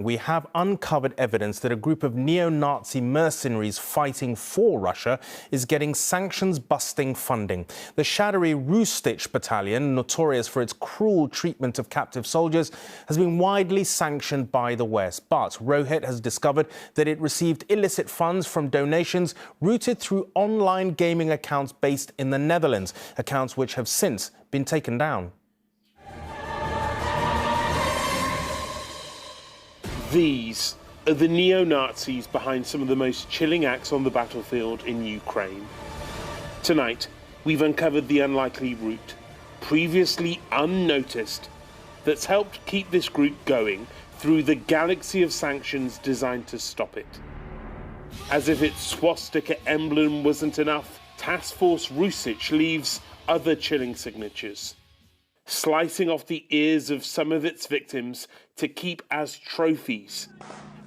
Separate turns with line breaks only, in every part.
We have uncovered evidence that a group of neo-Nazi mercenaries fighting for Russia is getting sanctions-busting funding. The shadowy Rusich battalion, notorious for its cruel treatment of captive soldiers, has been widely sanctioned by the West. But Rusich has discovered that it received illicit funds from donations routed through online gaming accounts based in the Netherlands, accounts which have since been taken down.
These are the neo-Nazis behind some of the most chilling acts on the battlefield in Ukraine. Tonight, we've uncovered the unlikely route, previously unnoticed, that's helped keep this group going through the galaxy of sanctions designed to stop it. As if its swastika emblem wasn't enough, Taskforce Rusich leaves other chilling signatures, slicing off the ears of some of its victims to keep as trophies,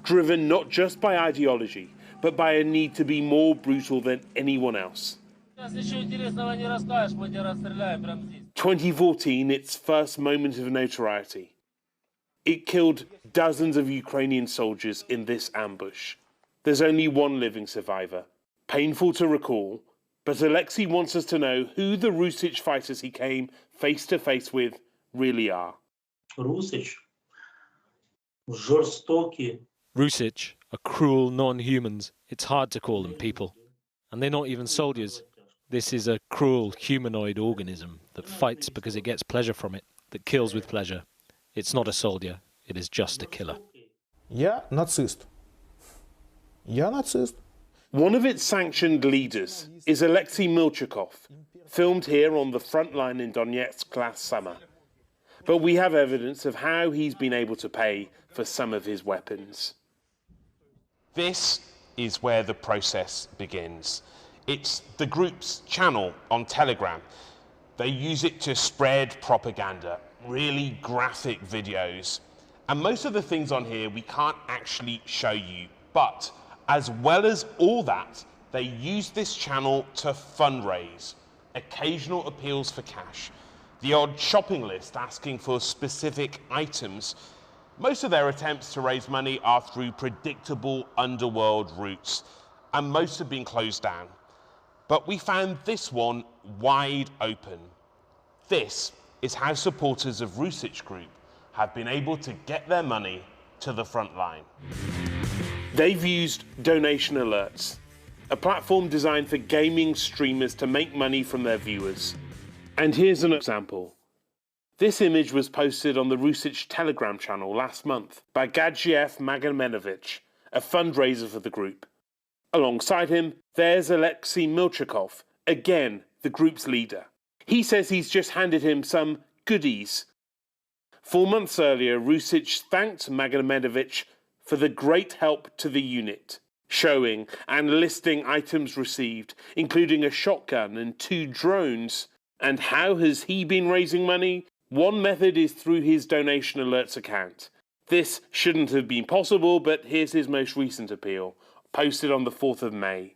driven not just by ideology, but by a need to be more brutal than anyone else. 2014, its first moment of notoriety. It killed dozens of Ukrainian soldiers in this ambush. There's only one living survivor. Painful to recall, but Alexei wants us to know who the Rusich fighters he came face-to-face with really are.
Rusich are cruel non-humans. It's hard to call them people. And they're not even soldiers. This is a cruel humanoid organism that fights because it gets pleasure from it, that kills with pleasure. It's not a soldier, it is just a killer.
Я нацист. Я нацист.
One of its sanctioned leaders is Alexei Milchikov, filmed here on the front line in Donetsk last summer. But we have evidence of how he's been able to pay for some of his weapons.
This is where the process begins. It's the group's channel on Telegram. They use it to spread propaganda, really graphic videos. And most of the things on here we can't actually show you, but as well as all that, they use this channel to fundraise, occasional appeals for cash, the odd shopping list asking for specific items. Most of their attempts to raise money are through predictable underworld routes, and most have been closed down. But we found this one wide open. This is how supporters of Rusich Group have been able to get their money to the front line.
They've used donation alerts, a platform designed for gaming streamers to make money from their viewers. And here's an example. This image was posted on the Rusich Telegram channel last month by Gadzhiev Magomenovich, a fundraiser for the group. Alongside him, there's Alexei Milchikov, again the group's leader. He says he's just handed him some goodies. 4 months earlier, Rusich thanked Magomenovich for the great help to the unit, showing and listing items received, including a shotgun and 2 drones. And how has he been raising money? One method is through his donation alerts account. This shouldn't have been possible, but here's his most recent appeal, posted on the 4th of May.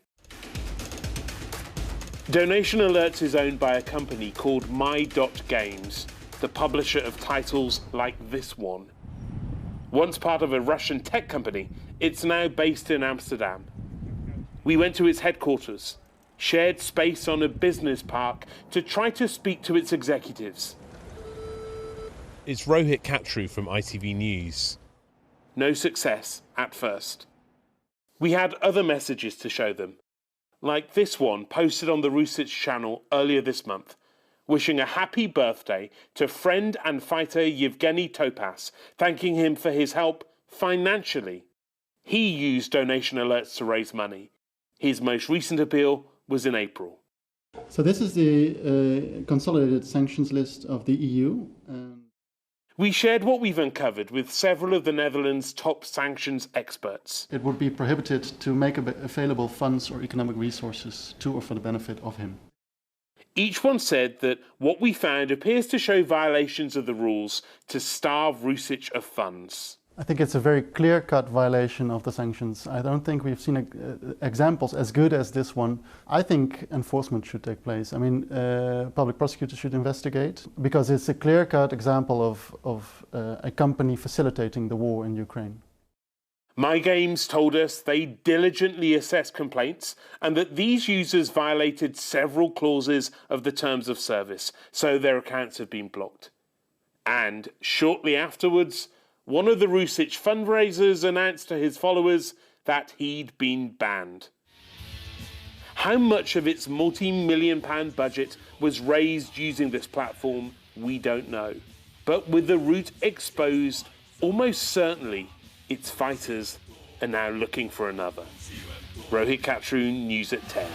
Donation Alerts is owned by a company called My.Games, the publisher of titles like this one. Once part of a Russian tech company, it's now based in Amsterdam. We went to its headquarters, shared space on a business park to try to speak to its executives.
It's Rohit Katru from ITV News.
No success at first. We had other messages to show them, like this one posted on the Rusich channel earlier this month, wishing a happy birthday to friend and fighter Yevgeny Topas, thanking him for his help financially. He used donation alerts to raise money. His most recent appeal was in April.
So this is the consolidated sanctions list of the EU.
We shared what we've uncovered with several of the Netherlands' top sanctions experts.
It would be prohibited to make available funds or economic resources to or for the benefit of him.
Each one said that what we found appears to show violations of the rules to starve Rusich of funds.
I think it's a very clear-cut violation of the sanctions. I don't think we've seen examples as good as this one. I think enforcement should take place. I mean, public prosecutors should investigate, because it's a clear-cut example of a company facilitating the war in Ukraine.
My Games told us they diligently assessed complaints and that these users violated several clauses of the terms of service, so their accounts have been blocked. And shortly afterwards, one of the Rusich fundraisers announced to his followers that he'd been banned. How much of its multi-million-pound budget was raised using this platform, we don't know. But with the root exposed, almost certainly its fighters are now looking for another. Rohit Katru, News at 10.